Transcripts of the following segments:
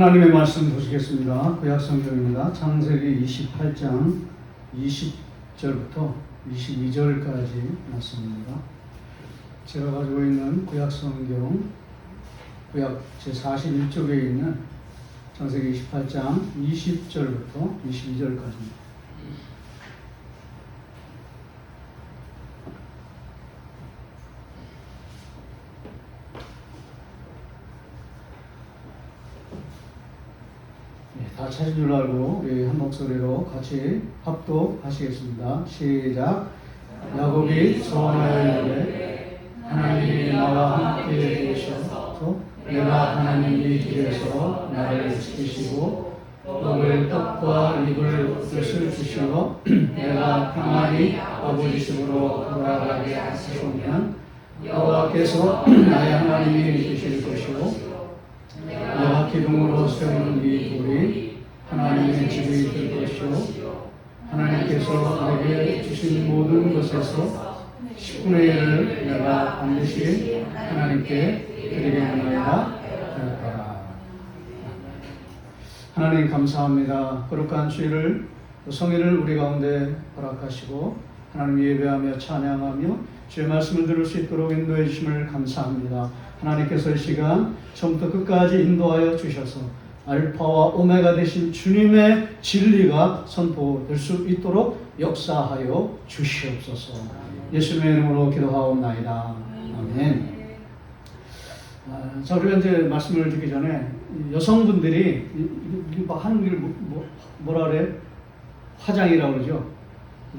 하나님의 말씀 보시겠습니다. 구약성경입니다. 창세기 28장 20절부터 22절까지 말씀입니다. 제가 가지고 있는 구약성경 구약 제41쪽에 있는 창세기 28장 20절부터 22절까지입니다. 다 찾은 줄 알고 우리 한 목소리로 같이 합독하시겠습니다. 시작. 야곱이 소원하여 이르되 하나님이 나와 함께 계셔서 내가 하나님의 길에서 나를 지키시고 먹을 떡과 입을 옷을 주시어 내가 평안히 아버지 집으로 돌아가게 하시면 여호와께서 나의 하나님이 되실 것이요 내가 기둥으로 세우는 이 돌이 하나님의 집이 될 것이요 하나님께서 내게 주신 모든 것에서 10분의 1을 내가 반드시 하나님께 드리겠나이다. 하나님 감사합니다. 거룩한 주일을 성일을 우리 가운데 허락하시고 하나님 예배하며 찬양하며 주의 말씀을 들을 수 있도록 인도해 주심을 감사합니다. 하나님께서 이 시간 처음부터 끝까지 인도하여 주셔서 알파와 오메가 되신 주님의 진리가 선포될 수 있도록 역사하여 주시옵소서. 예수님의 이름으로 기도하옵나이다. 아멘. 자, 우리가 이제 말씀을 듣기 전에 여성분들이 하는 일 뭐라 그래? 화장이라고 그러죠.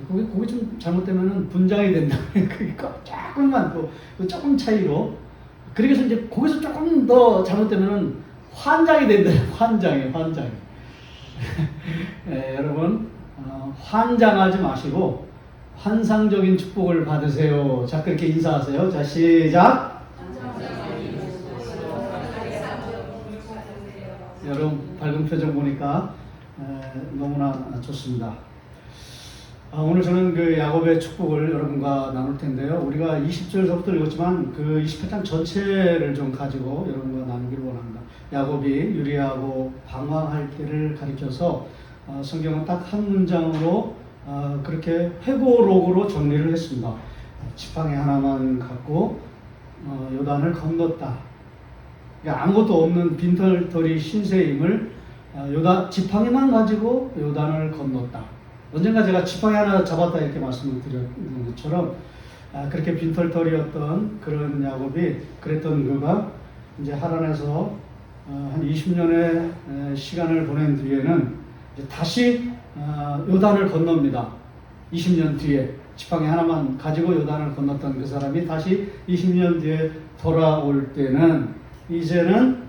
그게 좀 잘못되면 분장이 된다. 그러니까 조금만 조금 차이로. 그래서 이제 거기서 조금 더 잘못되면 환장이 된다. 환장이. 여러분 환장하지 마시고 환상적인 축복을 받으세요. 자, 그렇게 인사하세요. 자, 시작. 여러분 밝은 표정 보니까 너무나 좋습니다. 오늘 저는 그 야곱의 축복을 여러분과 나눌 텐데요. 우리가 20절서부터 읽었지만 그 28장 전체를 좀 가지고 여러분과 나누기를 원합니다. 야곱이 유리하고 방황할 때를 가리켜서 성경은 딱 한 문장으로 그렇게 회고록으로 정리를 했습니다. 지팡이 하나만 갖고 요단을 건넜다. 그러니까 아무것도 없는 빈털터리 신세임을 지팡이만 가지고 요단을 건넜다. 언젠가 제가 지팡이 하나 잡았다 이렇게 말씀을 드렸는 것처럼 그렇게 빈털터리였던 그런 야곱이 그랬던 그가 이제 하란에서 한 20년의 시간을 보낸 뒤에는 이제 다시 요단을 건넙니다. 20년 뒤에 지팡이 하나만 가지고 요단을 건넜던 그 사람이 다시 20년 뒤에 돌아올 때는 이제는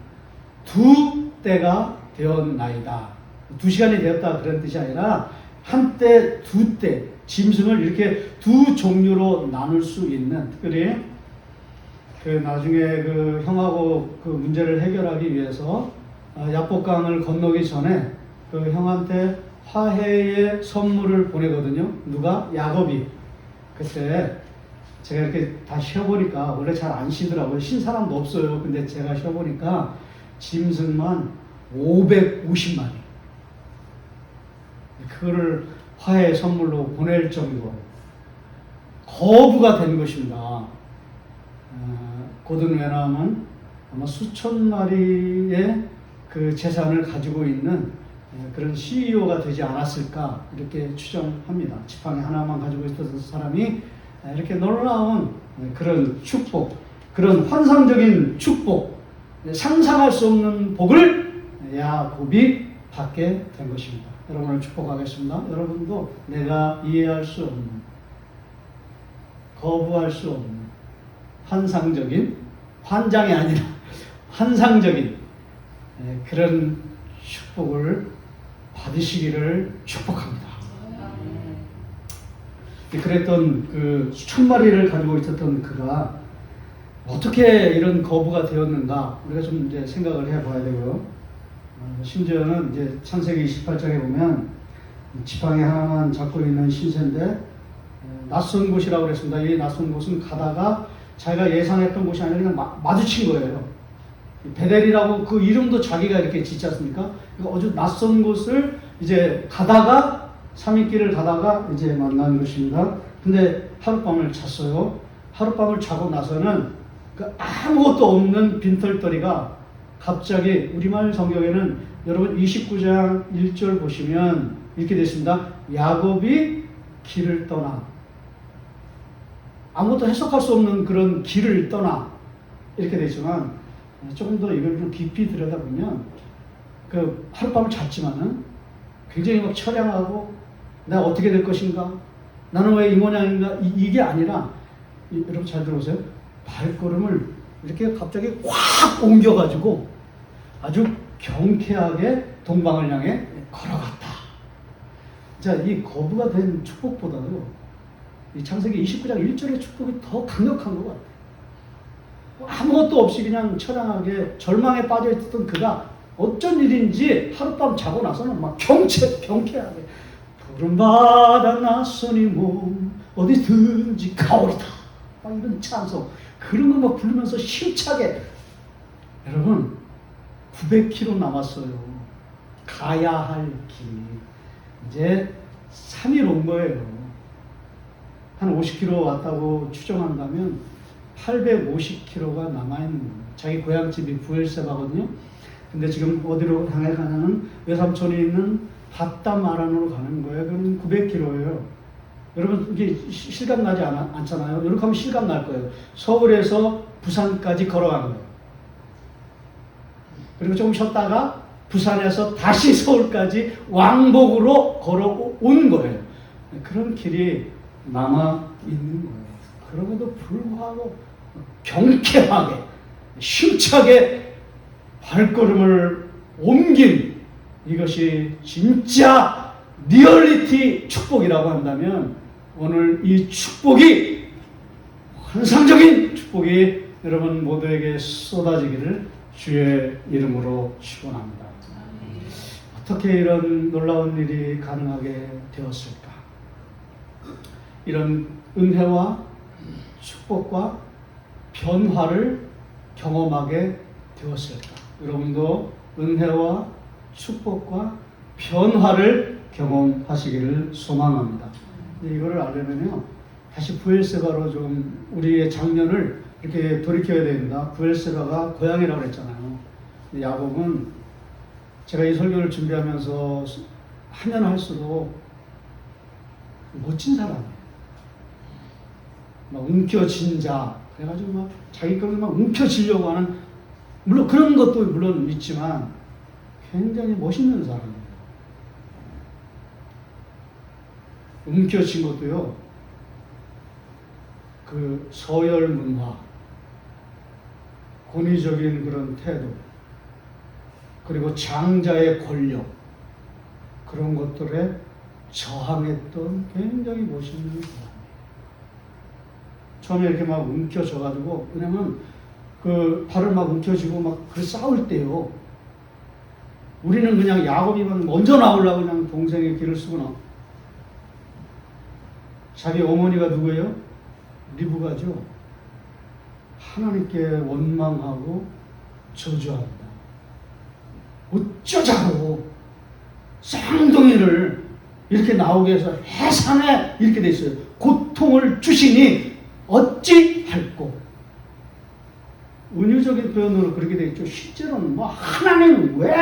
두 때가 되었나이다. 2시간이 되었다 그런 뜻이 아니라 한때, 두 때, 짐승을 이렇게 두 종류로 나눌 수 있는, 특별히 그 나중에 그 형하고 그 문제를 해결하기 위해서 야복강을 건너기 전에 그 형한테 화해의 선물을 보내거든요. 누가? 야곱이. 그때 제가 이렇게 다 쉬어보니까 원래 잘 안 쉬더라고요. 쉰 사람도 없어요. 근데 제가 쉬어보니까 짐승만 550마리. 그거를 화해 선물로 보낼 정도로 거부가 된 것입니다. 고든 웨남은 아마 수천 마리의 그 재산을 가지고 있는 그런 CEO가 되지 않았을까 이렇게 추정합니다. 지팡이 하나만 가지고 있었던 사람이 이렇게 놀라운 그런 축복, 그런 환상적인 축복, 상상할 수 없는 복을 야곱이 받게 된 것입니다. 여러분을 축복하겠습니다. 여러분도 내가 이해할 수 없는, 거부할 수 없는 환상적인, 환장이 아니라 환상적인 그런 축복을 받으시기를 축복합니다. 그랬던 그 수천 마리를 가지고 있었던 그가 어떻게 이런 거부가 되었는가 우리가 좀 이제 생각을 해봐야 되고요. 심지어는 이제 창세기 28장에 보면 지팡이 하나만 잡고 있는 신세인데 낯선 곳이라고 그랬습니다. 이 낯선 곳은 가다가 자기가 예상했던 곳이 아니라 그냥 마주친 거예요. 베델이라고 그 이름도 자기가 이렇게 짓지 않습니까? 아주 낯선 곳을 이제 가다가 3일길을 가다가 이제 만난 것입니다. 근데 하룻밤을 잤어요. 하룻밤을 자고 나서는 그 아무것도 없는 빈털터리가 갑자기 우리말 성경에는 여러분 29장 1절 보시면 이렇게 되어 있습니다. 야곱이 길을 떠나, 아무것도 해석할 수 없는 그런 길을 떠나 이렇게 되어 있지만 조금 더 이걸 좀 깊이 들여다보면 그 하룻밤을 잤지만은 굉장히 막 처량하고 내가 어떻게 될 것인가, 나는 왜 이 모양인가, 이게 아니라 여러분 잘 들어보세요. 발걸음을 이렇게 갑자기 확 옮겨가지고 아주 경쾌하게 동방을 향해 걸어갔다. 자, 이 거부가 된 축복보다도 이 창세기 29장 1절의 축복이 더 강력한 것 같아요. 아무것도 없이 그냥 처량하게 절망에 빠져있던 그가 어쩐 일인지 하룻밤 자고 나서는 막 경쾌하게 푸른바다 낯선이 몸 어디든지 가오리다, 막 이런 찬송 그런 거 막 부르면서 힘차게. 여러분 900km 남았어요. 가야 할 길이 이제 3일 온 거예요. 한 50km 왔다고 추정한다면 850km가 남아있는 거예요. 자기 고향집이 부엘세바거든요. 근데 지금 어디로 향해 가냐면 외삼촌이 있는 바담 아란으로 가는 거예요. 그럼 900km예요. 여러분 이게 실감 나지 않잖아요. 이렇게 하면 실감 날 거예요. 서울에서 부산까지 걸어가는 거예요. 그리고 조금 쉬었다가 부산에서 다시 서울까지 왕복으로 걸어온 거예요. 그런 길이 남아 있는 거예요. 그럼에도 불구하고 경쾌하게 힘차게 발걸음을 옮긴 이것이 진짜 리얼리티 축복이라고 한다면 오늘 이 축복이, 환상적인 축복이 여러분 모두에게 쏟아지기를 주의 이름으로 축원합니다. 어떻게 이런 놀라운 일이 가능하게 되었을까? 이런 은혜와 축복과 변화를 경험하게 되었을까? 여러분도 은혜와 축복과 변화를 경험하시기를 소망합니다. 이거를 알려면요, 다시 부엘세바로 좀 우리의 작년을 이렇게 돌이켜야 됩니다. 부엘세바가 고향이라고 그랬잖아요. 야곱은 제가 이 설교를 준비하면서 하면 할수록 멋진 사람이에요. 막 움켜진 자, 그래가지고 막 자기 것을 막 움켜쥐려고 하는, 물론 그런 것도 물론 있지만 굉장히 멋있는 사람이에요. 움켜쥔 것도요, 그 서열 문화, 권위적인 그런 태도, 그리고 장자의 권력, 그런 것들에 저항했던 굉장히 멋있는 사람. 처음에 이렇게 막 움켜져가지고, 왜냐면 그 발을 막 움켜쥐고 막 그 싸울 때요, 우리는 그냥 야곱이만 먼저 나오려고 그냥 동생의 길을 쓰거나, 자기 어머니가 누구예요? 리브가죠. 하나님께 원망하고 저주합니다. 어쩌자고 쌍둥이를 이렇게 나오게 해서 해산에 이렇게 돼 있어요. 고통을 주시니 어찌할꼬. 은유적인 표현으로 그렇게 돼 있죠. 실제로는 뭐 하나님 왜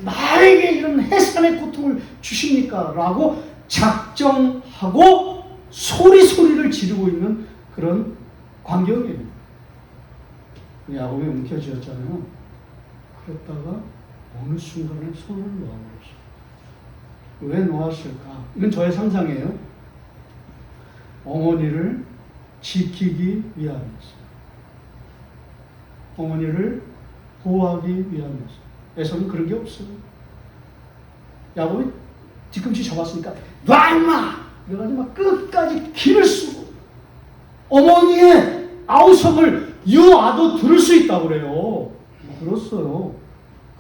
나에게 이런 해산의 고통을 주십니까? 라고 작정하고 소리를 지르고 있는 그런 광경이에요. 야곱이 움켜쥐었잖아요. 그랬다가 어느 순간에 손을 놓아버렸어요. 왜 놓았을까? 이건 저의 상상이에요. 어머니를 지키기 위함이었어요. 어머니를 보호하기 위함이었어요. 에서는 그런 게 없어요. 야곱이 뒤꿈치 잡았으니까 놔 임마! 그래가지고 막 끝까지 길을 쓰고 어머니의 아우성을 유아도 들을 수 있다고 그래요. 들었어요.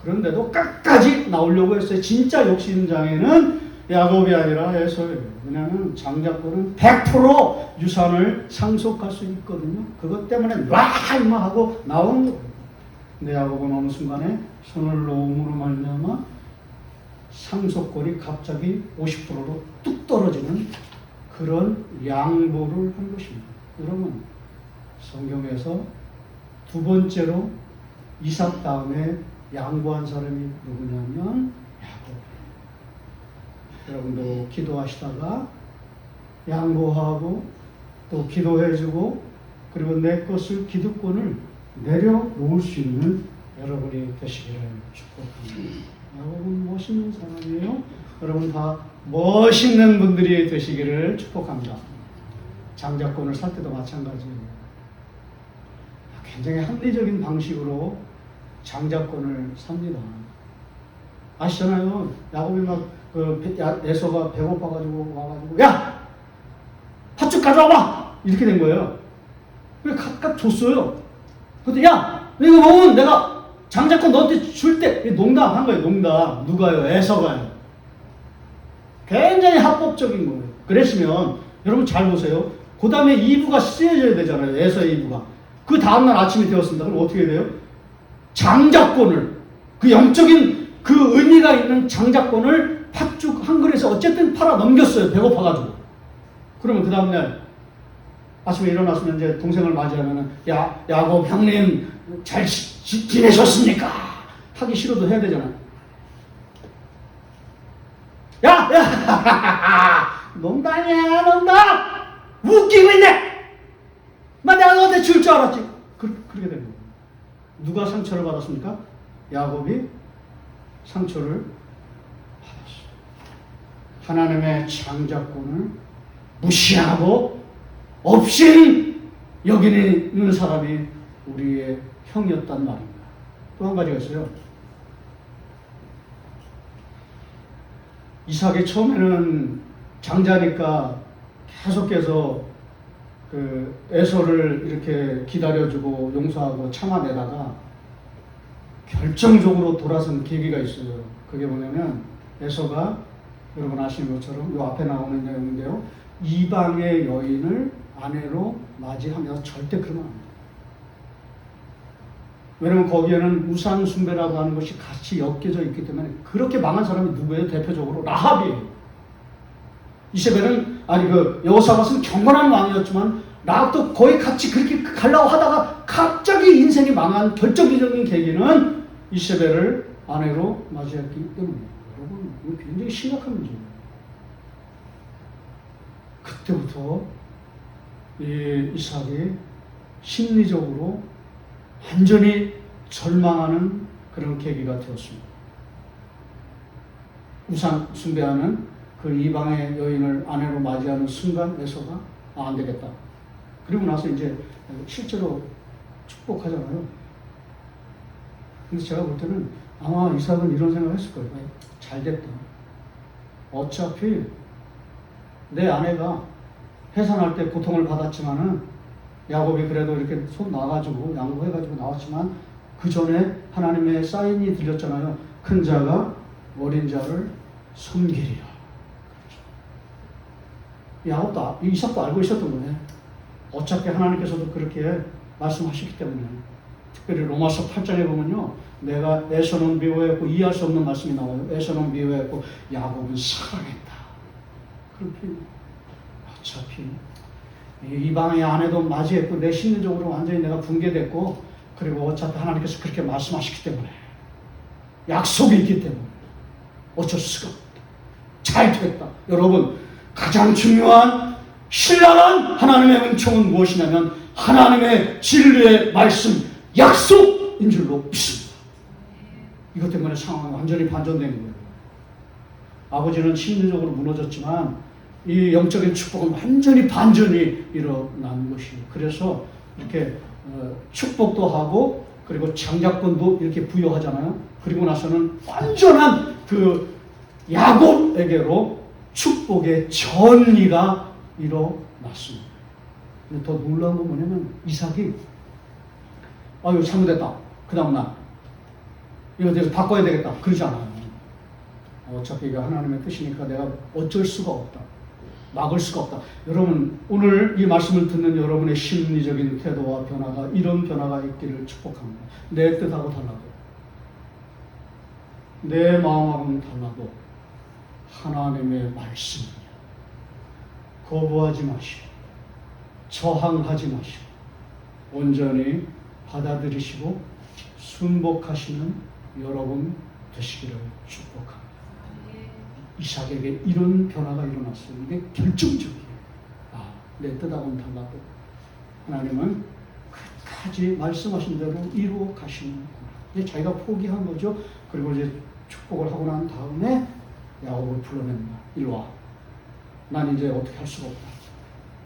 그런데도 끝까지 나오려고 했어요. 진짜 욕심장애는 야곱이 아니라 에서예요. 왜냐하면 장자권은 100% 유산을 상속할 수 있거든요. 그것 때문에 와 임마 하고 나오는 거예요. 근데 야곱은 어느 순간에 손을 놓음으로 말미암아 상속권이 갑자기 50%로 뚝 떨어지는 그런 양보를 한 것입니다. 여러분, 성경에서 두 번째로 이삭 다음에 양보한 사람이 누구냐면 야곱. 여러분도 기도하시다가 양보하고 또 기도해주고 그리고 내 것을 기득권을 내려놓을 수 있는 여러분이 되시기를 축복합니다. 야곱은 멋있는 사람이에요. 여러분 다 멋있는 분들이 되시기를 축복합니다. 장자권을 살 때도 마찬가지예요. 굉장히 합리적인 방식으로 장자권을 삽니다. 아시잖아요. 야곱이 에서가 배고파가지고 와가지고 야! 팥죽 가져와봐! 이렇게 된 거예요. 왜 각각 줬어요. 근데 야! 이거 먹으면 내가 장자권 너한테 줄 때 농담 한 거예요. 농담. 누가요? 에서가요. 굉장히 합법적인 거예요. 그랬으면 여러분 잘 보세요. 그 다음에 이브가 쓰여져야 되잖아요. 에서의 이브가. 그 다음날 아침이 되었습니다. 그럼 어떻게 돼요? 장자권을, 그 영적인 그 의미가 있는 장자권을 팥죽 한 그릇에 어쨌든 팔아 넘겼어요. 배고파가지고. 그러면 그 다음날 아침에 일어났으면 이제 동생을 맞이하면은 야곱 형님 잘 지내셨습니까? 하기 싫어도 해야 되잖아요. 농담이야, 농담! 웃기고 있네! 내가 너한테 줄 줄 알았지. 그렇게 된 거예요. 누가 상처를 받았습니까? 야곱이 상처를 받았어요. 하나님의 장자권을 무시하고 없인 여기는 사람이 우리의 형이었단 말입니다. 또 한 가지가 있어요. 이삭이 처음에는 장자니까 계속해서 에서를 이렇게 기다려주고 용서하고 참아내다가 결정적으로 돌아선 계기가 있어요. 그게 뭐냐면 에서가 여러분 아시는 것처럼 이 앞에 나오는 내용인데요. 이방의 여인을 아내로 맞이하면서 절대 그러면 안 돼요. 왜냐면 거기에는 우상 숭배라고 하는 것이 같이 엮여져 있기 때문에 그렇게 망한 사람이 누구예요? 대표적으로 라합이에요. 이세벨은 여호사밧은 경건한 왕이었지만 라합도 거의 같이 그렇게 가려고 하다가 갑자기 인생이 망한 결정적인 계기는 이세벨을 아내로 맞이했기 때문에 여러분 이거 굉장히 심각한 문제예요. 그때부터 이삭이 심리적으로 완전히 절망하는 그런 계기가 되었습니다. 우상 숭배하는 그 이방의 여인을 아내로 맞이하는 순간 에서가 안 되겠다. 그리고 나서 이제 실제로 축복하잖아요. 근데 제가 볼 때는 아마 이삭은 이런 생각을 했을 거예요. 잘 됐다. 어차피 내 아내가 해산할 때 고통을 받았지만은 야곱이 그래도 이렇게 손 놔가지고 양보해가지고 나왔지만 그 전에 하나님의 사인이 들렸잖아요. 큰 자가 어린 자를 섬기리라. 야곱도 이삭도 알고 있었던 거네. 어차피 하나님께서도 그렇게 말씀하셨기 때문에. 특별히 로마서 8장에 보면요, 내가 에서는 미워했고 이해할 수 없는 말씀이 나와요. 에서는 미워했고 야곱은 사랑했다. 그렇게 어차피 이방의 아내도 맞이했고 내 심리적으로 완전히 내가 붕괴됐고 그리고 어차피 하나님께서 그렇게 말씀하셨기 때문에 약속이 있기 때문에 어쩔 수가 없다. 잘 됐다. 여러분 가장 중요한 신랄한 하나님의 은총은 무엇이냐면 하나님의 진리의 말씀 약속인 줄로 믿습니다. 이것 때문에 상황이 완전히 반전된 거예요. 아버지는 심리적으로 무너졌지만 이 영적인 축복은 완전히 반전이 일어난 것이에요. 그래서 이렇게 축복도 하고 그리고 장자권도 이렇게 부여하잖아요. 그리고 나서는 완전한 그 야곱에게로 축복의 전리가 일어났습니다. 근데 더 놀라운 건 뭐냐면 이삭이 이거 잘못됐다. 그 다음날 이거 내가 바꿔야 되겠다. 그러지 않아요. 어차피 이게 하나님의 뜻이니까 내가 어쩔 수가 없다. 막을 수가 없다. 여러분, 오늘 이 말씀을 듣는 여러분의 심리적인 태도와 변화가, 이런 변화가 있기를 축복합니다. 내 뜻하고 달라도, 내 마음하고는 달라도 하나님의 말씀이야. 거부하지 마시고 저항하지 마시고 온전히 받아들이시고 순복하시는 여러분 되시기를 축복합니다. 이삭에게 이런 변화가 일어났어요. 이게 결정적이에요. 내 뜻하고는 달라도 하나님은 끝까지 말씀하신 대로 이루어 가시는구나. 이제 자기가 포기한 거죠. 그리고 이제 축복을 하고 난 다음에 야곱을 불러냅니다. 이리 와. 난 이제 어떻게 할 수가 없다.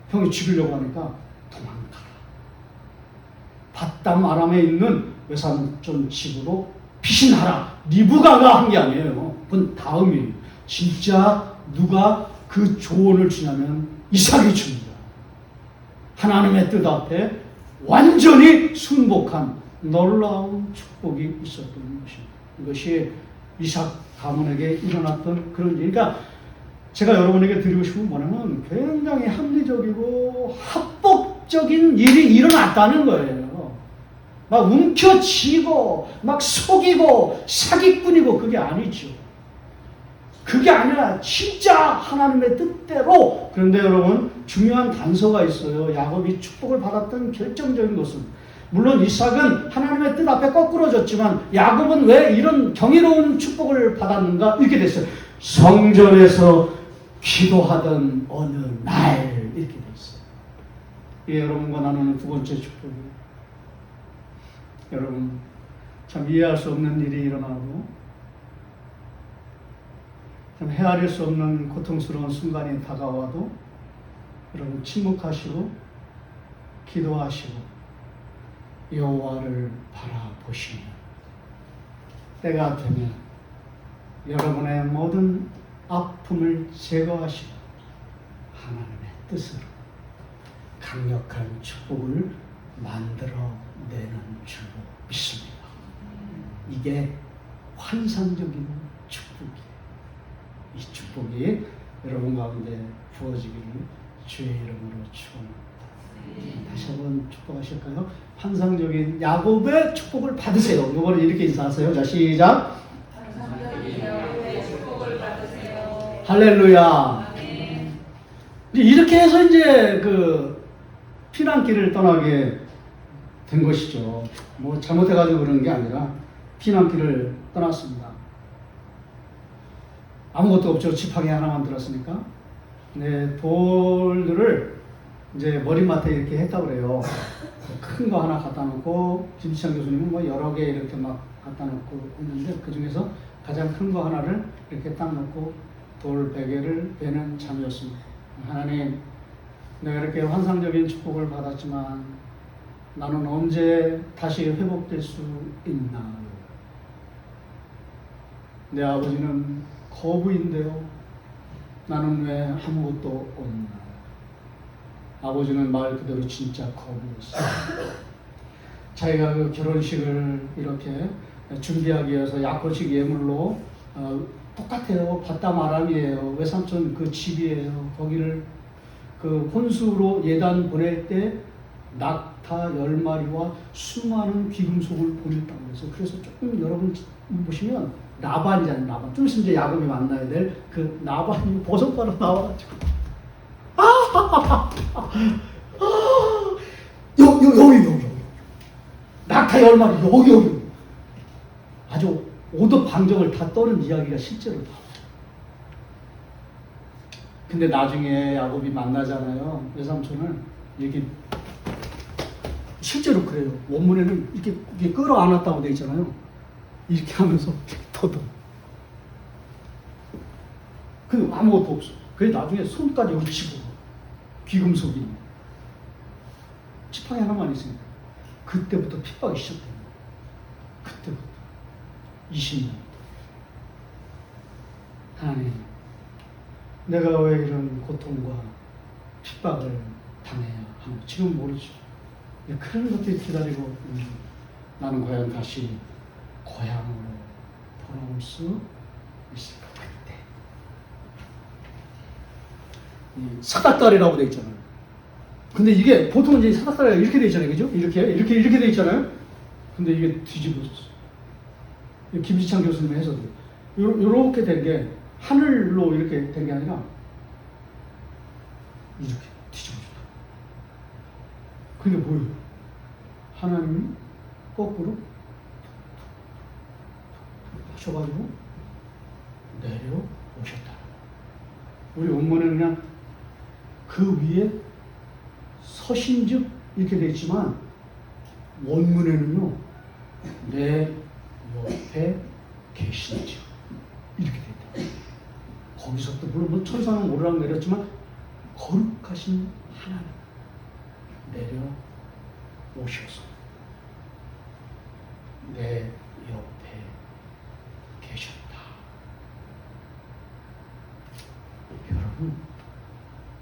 형이 죽이려고 하니까 도망가라. 밧담 아람에 있는 외삼촌 집으로 피신하라. 리브가가 한 게 아니에요. 그건 다음이에요. 진짜 누가 그 조언을 주냐면 이삭이 줍니다. 하나님의 뜻 앞에 완전히 순복한 놀라운 축복이 있었던 것입니다. 이것이 이삭 가문에게 일어났던 그런 일. 그러니까 제가 여러분에게 드리고 싶은 뭐냐면 굉장히 합리적이고 합법적인 일이 일어났다는 거예요. 막 움켜쥐고 막 속이고 사기꾼이고 그게 아니죠. 그게 아니라 진짜 하나님의 뜻대로. 그런데 여러분, 중요한 단서가 있어요. 야곱이 축복을 받았던 결정적인 것은, 물론 이삭은 하나님의 뜻 앞에 거꾸러졌지만 야곱은 왜 이런 경이로운 축복을 받았는가? 이렇게 됐어요. 성전에서 기도하던 어느 날, 이렇게 됐어요. 이게 여러분과 나누는 두 번째 축복이에요. 여러분, 참 이해할 수 없는 일이 일어나고 참 헤아릴 수 없는 고통스러운 순간이 다가와도 여러분 침묵하시고 기도하시고 여호와를 바라보시면 때가 되면 여러분의 모든 아픔을 제거하시고 하나님의 뜻으로 강력한 축복을 만들어내는 줄로 믿습니다. 이게 환상적인 축복이에요. 이 축복이 여러분 가운데 부어지기를 주의 이름으로 축원합니다. 다시 한번 축복하실까요? 환상적인 야곱의 축복을 받으세요. 이거는 이렇게 인사하세요. 자, 시작. 환상적인 야곱의 축복을 받으세요. 할렐루야. 이렇게 해서 이제 그 피난길을 떠나게 된 것이죠. 뭐 잘못해가지고 그런 게 아니라 피난길을 떠났습니다. 아무것도 없죠. 지팡이 하나만 들었으니까. 네, 돌들을 이제 머리맡에 이렇게 했다고 그래요. 큰 거 하나 갖다 놓고, 김지창 교수님은 뭐 여러 개 이렇게 막 갖다 놓고 했는데, 그 중에서 가장 큰 거 하나를 이렇게 딱 놓고 돌 베개를 베는 참이었습니다. 하나님, 내가 이렇게 환상적인 축복을 받았지만 나는 언제 다시 회복될 수 있나요? 내 아버지는 거부인데요. 나는 왜 아무것도 없나? 아버지는 말 그대로 진짜 거부였어요. 자기가 그 결혼식을 이렇게 준비하기 위해서 약혼식 예물로 똑같아요. 밧담 아람이에요. 외삼촌 그 집이에요. 거기를 그 혼수로 예단 보낼 때 낙타 10마리와 수많은 귀금속을 보냈다고 해서, 그래서 조금 여러분 보시면 나반이잖아요. 나반. 좀 있으면 이제 야곱이 만나야 될 그 나반이 보석바로 나와가지고 여기 낙타 10마리 여기 아주 오도 방정을 다 떠는 이야기가 실제로 나와요. 근데 나중에 야곱이 만나잖아요. 외삼촌을. 이렇게 실제로 그래요. 원문에는 이렇게 끌어안았다고 돼 있잖아요. 이렇게 하면서 더더. 그 아무것도 없어. 그래서 나중에 손까지 얹히고 귀금속이 지팡이 하나만 있으니까 그때부터 핍박이 시작된 거예요. 그때부터 20년. 하나님, 내가 왜 이런 고통과 핍박을 당해야 하는, 지금 모르죠. 그런 것들이 기다리고 나는 과연 다시 고향으로 돌아올 수 있을까? 이 사닥다리라고 돼 있잖아요. 근데 이게 보통 이제 사닥다리가 이렇게 돼 있잖아요, 그죠? 이렇게 돼 있잖아요. 근데 이게 뒤집어졌어. 김지창 교수님의 해석이 요렇게 된 게 하늘로 이렇게 된 게 아니라 이렇게 뒤집어졌다. 그게 뭐예요? 하나님이 거꾸로 하셔가지고 내려오셨다. 우리 원문에는 그냥 그 위에 서신즉 이렇게 되어 있지만 원문에는요 내 옆에 계신즉 이렇게 되어 있다. 거기서부터 물론 뭐 천사는 오르락 내렸지만 거룩하신 하나님 내려오셔서 내 옆에 계셨다. 여러분,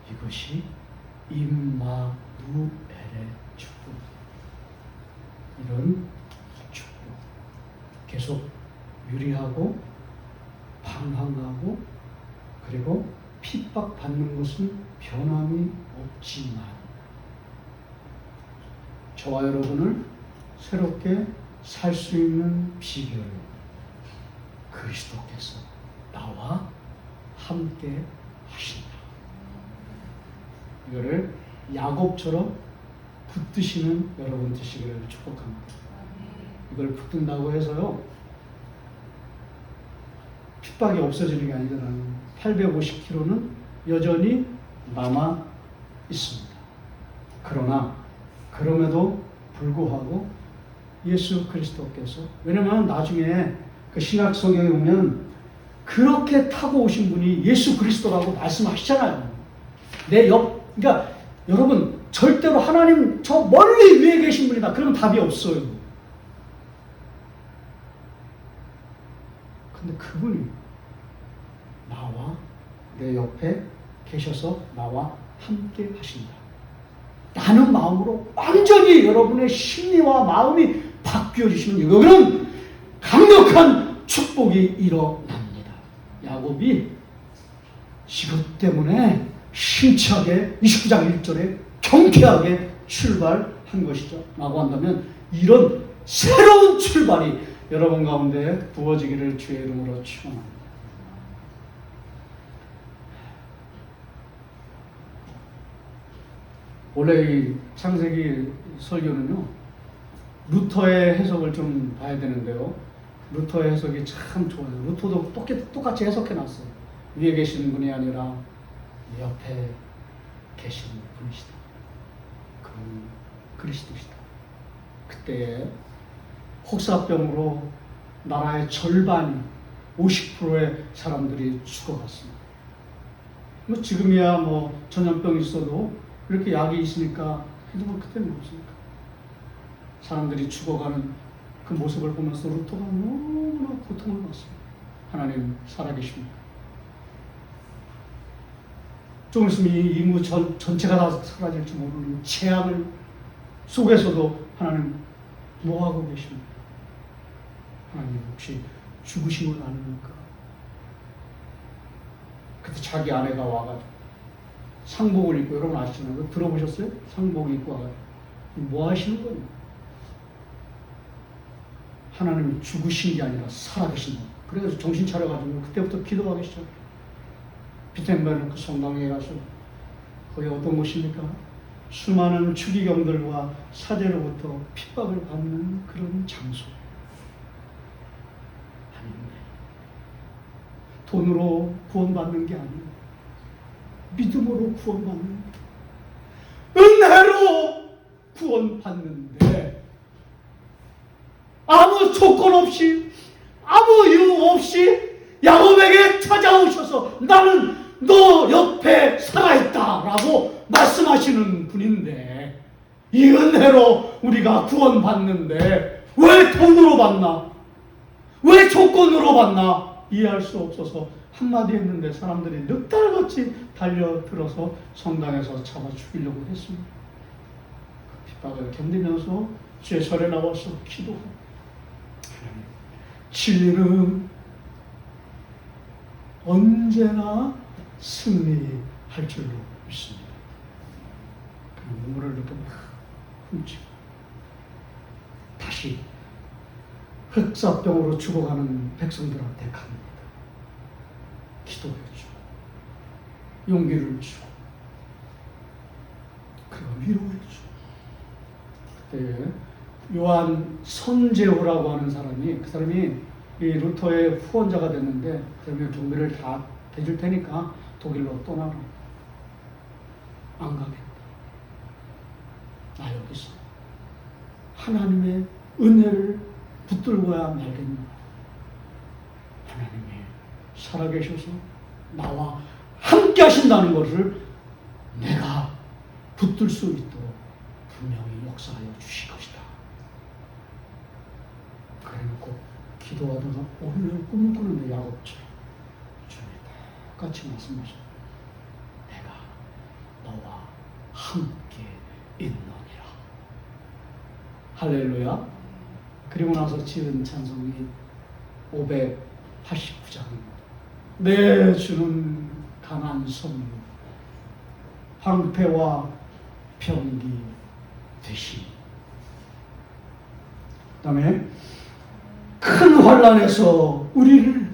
이것이 임마누엘의 축복. 이런 축복. 계속 유리하고 방황하고 그리고 핍박받는 것은 변함이 없지만 저와 여러분을 새롭게 살 수 있는 비결을 그리스도께서 나와 함께 하신다. 이거를 야곱처럼 붙드시는 여러분 되시기를 축복합니다. 이걸 붙든다고 해서요 핍박이 없어지는 게 아니라 850km는 여전히 남아 있습니다. 그러나 그럼에도 불구하고 예수 그리스도께서, 왜냐면 나중에 그 신약 성경에 보면 그렇게 타고 오신 분이 예수 그리스도라고 말씀하시잖아요. 그러니까 여러분 절대로 하나님 저 멀리 위에 계신 분이다 그러면 답이 없어요. 근데 그분이 나와 내 옆에 계셔서 나와 함께 하신다. 라는 마음으로 완전히 여러분의 심리와 마음이 바뀌어지시면 이거는 강력한 축복이 일어납니다. 야곱이 이것 때문에 심차게 29장 1절에 경쾌하게 출발한 것이죠. 라고 한다면 이런 새로운 출발이 여러분 가운데 부어지기를 주의 이름으로 축원합니다. 원래 이 창세기 설교는요 루터의 해석을 좀 봐야 되는데요, 루터의 해석이 참 좋아요. 루터도 똑같이 해석해놨어요. 위에 계시는 분이 아니라 옆에 계시는 분이시다. 그분 그리스도시다. 그때 혹사병으로 나라의 절반이 50%의 사람들이 죽어갔습니다. 뭐 지금이야 뭐 전염병 있어도 이렇게 약이 있으니까 해도 뭐 그때는 없으니까 사람들이 죽어가는 그 모습을 보면서 루터가 너무나 고통을 받습니다. 하나님 살아계십니다. 좀 있으면 이 인구 전체가 다 사라질지 모르는 재앙을 속에서도 하나님 뭐하고 계십니까? 하나님 혹시 죽으신 건 아닙니까? 그때 자기 아내가 와가지고 상복을 입고, 여러분 아시잖아요. 그거 들어보셨어요? 상복을 입고 와가지고 뭐 하시는 거예요? 하나님이 죽으신 게 아니라 살아계신다. 그래서 정신 차려가지고 그때부터 기도하기 시작해요. 비텐베르크 성당에 가서 거기 어떤 곳입니까? 수많은 추기경들과 사제로부터 핍박을 받는 그런 장소. 아닌데 돈으로 구원받는 게 아니에요. 믿음으로 구원받는, 은혜로 구원받는데 아무 조건 없이 아무 이유 없이 야곱에게 찾아오셔서 나는 너 옆에 살아있다 라고 말씀하시는 분인데, 이 은혜로 우리가 구원받는데 왜 돈으로 받나? 왜 조건으로 받나? 이해할 수 없어서 한마디 했는데 사람들이 늑달같이 달려들어서 성당에서 잡아 죽이려고 했습니다. 그 핍박을 견디면서 주의 절에 나와서 기도하고, 하나님, 진리는 언제나 승리하시는 할 줄로 믿습니다. 그 눈물을 이렇게 훔치고 다시 흑사병으로 죽어가는 백성들한테 갑니다. 기도해주고 용기를 주고 그리고 위로해주고 그때 요한 선제후라고 하는 사람이 그 사람이 이 루터의 후원자가 됐는데 그 사람이 경비를 다 대줄 테니까 독일로 떠나라. 안 가겠다. 나 여기서 하나님의 은혜를 붙들고야 말겠나. 하나님이 살아계셔서 나와 함께 하신다는 것을 내가 붙들 수 있도록 분명히 역사하여 주실 것이다. 그래놓고 기도하다가 오늘 꿈을 꾸는데 야곱처럼 주님이 똑같이 말씀하셨다. 내가 너와 함께 있느니라. 할렐루야. 그리고 나서 지은 찬송이 589장입니다. 내 주는 강한 섬유 방패와 병기 되시니. 그 다음에 큰 환난에서 우리를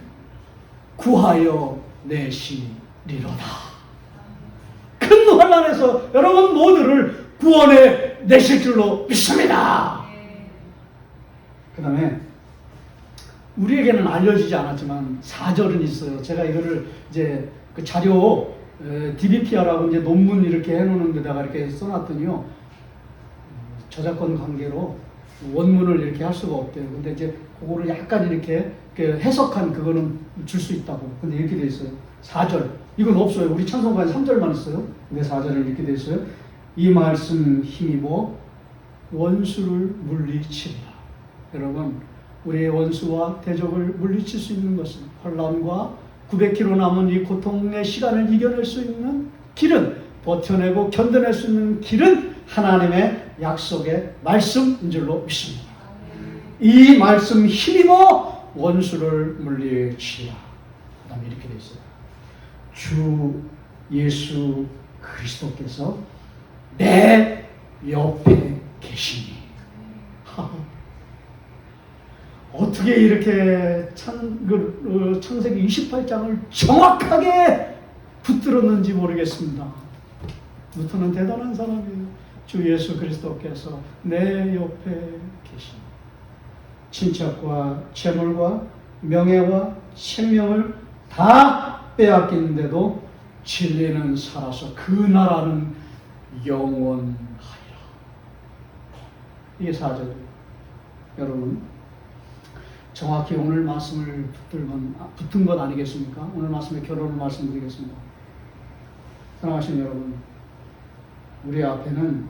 구하여 내시리로다. 큰 환난에서 여러분 모두를 구원해 내실 줄로 믿습니다. 그 다음에 우리에게는 알려지지 않았지만 4절은 있어요. 제가 이거를 이제 그 자료 DBPR하고 이제 논문 이렇게 해놓는 데다가 이렇게 써놨더니요. 저작권 관계로 원문을 이렇게 할 수가 없대요. 근데 이제 그거를 약간 이렇게 해석한 그거는 줄 수 있다고. 근데 이렇게 돼 있어요. 4절. 이건 없어요. 우리 찬송가에 3절만 있어요. 근데 4절은 이렇게 돼 있어요. 이 말씀 힘입어 원수를 물리치리라. 여러분, 우리의 원수와 대적을 물리칠 수 있는 것은 환난과 900km 남은 이 고통의 시간을 이겨낼 수 있는 길은, 버텨내고 견뎌낼 수 있는 길은 하나님의 약속의 말씀인 줄로 믿습니다. 이 말씀 힘입어 원수를 물리치라. 그 다음에 이렇게 되어 있어요. 주 예수 그리스도께서 내 옆에 계시니. 어떻게 이렇게 창세기 28장을 정확하게 붙들었는지 모르겠습니다. 루터는 대단한 사람이에요. 주 예수 그리스도께서 내 옆에 계시니. 친척과 재물과 명예와 생명을 다 빼앗기는데도 진리는 살아서 그 나라는 영원하리라. 이게 4절이에요. 여러분, 정확히 오늘 말씀을 붙은 것 아니겠습니까? 오늘 말씀의 결론을 말씀드리겠습니다. 사랑하시는 여러분, 우리 앞에는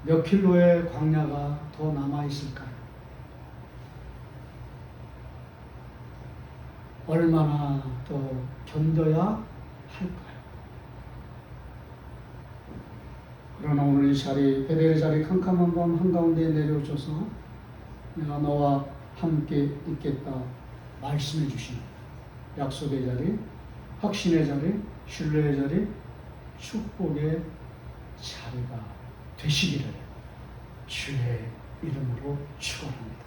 몇 킬로의 광야가 더 남아있을까요? 얼마나 더 견뎌야 할까요? 그러나 오늘 이 자리, 베델의 자리 캄캄한 밤 한가운데에 내려오셔서 내가 너와 함께 있겠다 말씀해 주신 약속의 자리, 확신의 자리, 신뢰의 자리, 축복의 자리가 되시기를 주의 이름으로 축원합니다.